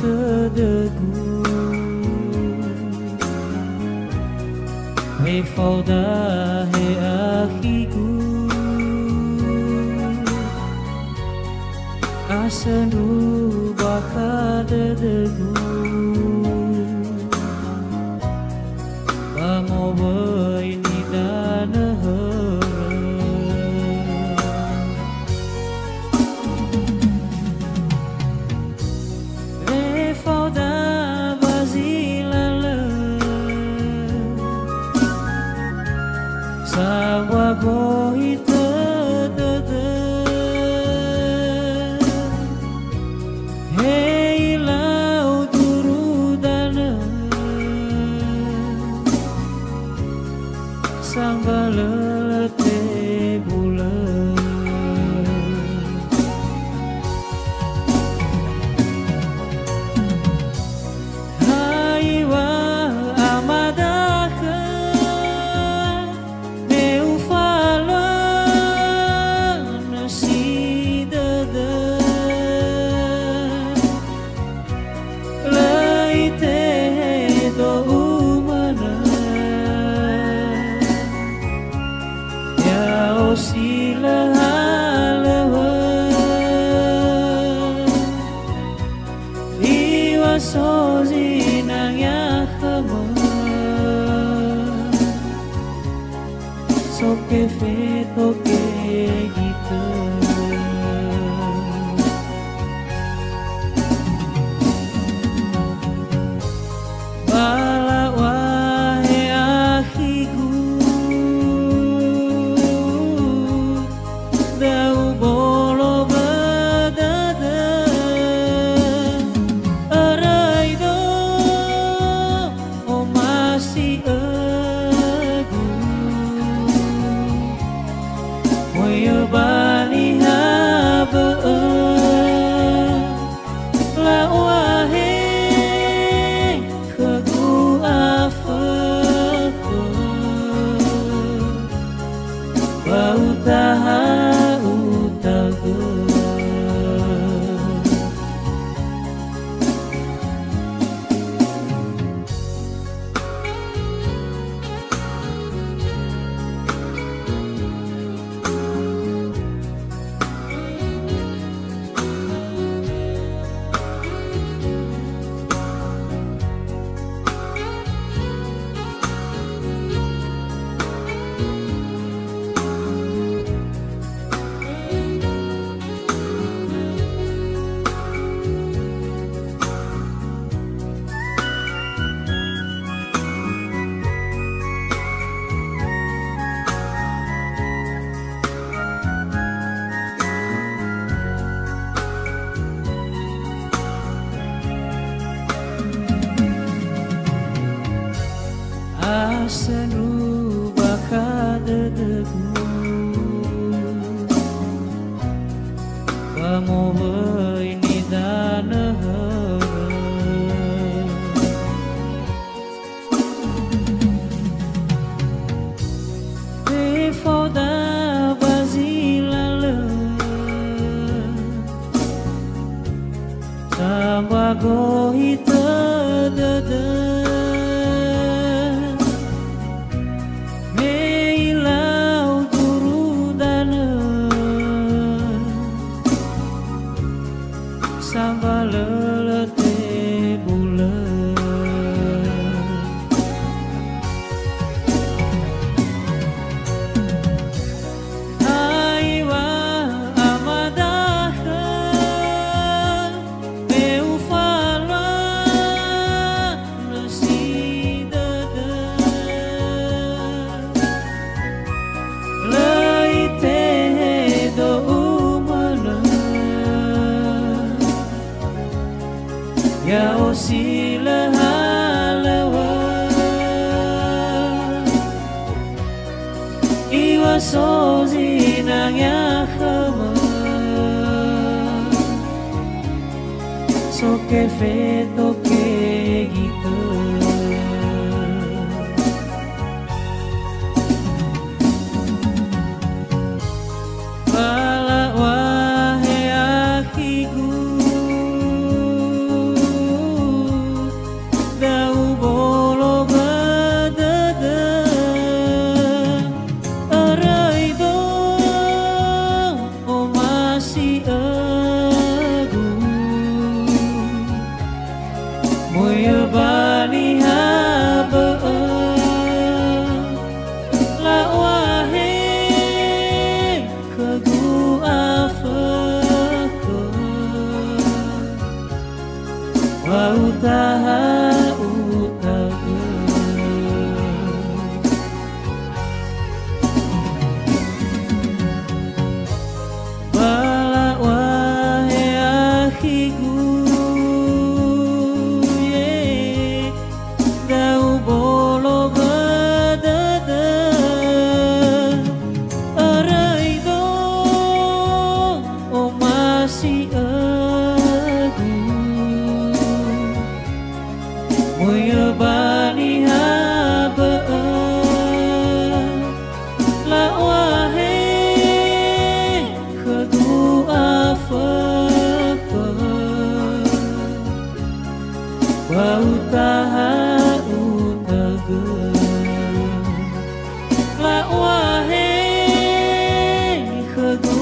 terdegu. Hei fauda, hei akhiku, asendu baka dedegu. Bamo boy ni dana Boy terdede, hei lau turu dana, sang balete bulan. Hai wa amadaka sila halawa iwa sozi nang yakama soke fetoke gitu. Bani haba la wahe kagu afaka bau taha utaga asendu baka dedegu. Bamo boy ni dana hei fauda bazilala samba gohi terdede. Samba lelete bulan. Hai wa amadaha meu fala nasidada leite do umana ya osila halawa iwa sozi nang yakama soke fetoke gitu. Bala wahe akhiku kigu ye dau bolo gadada arai do o masih agu moya bani haba la wahe khadu afa bau taha utaga la wahe khadu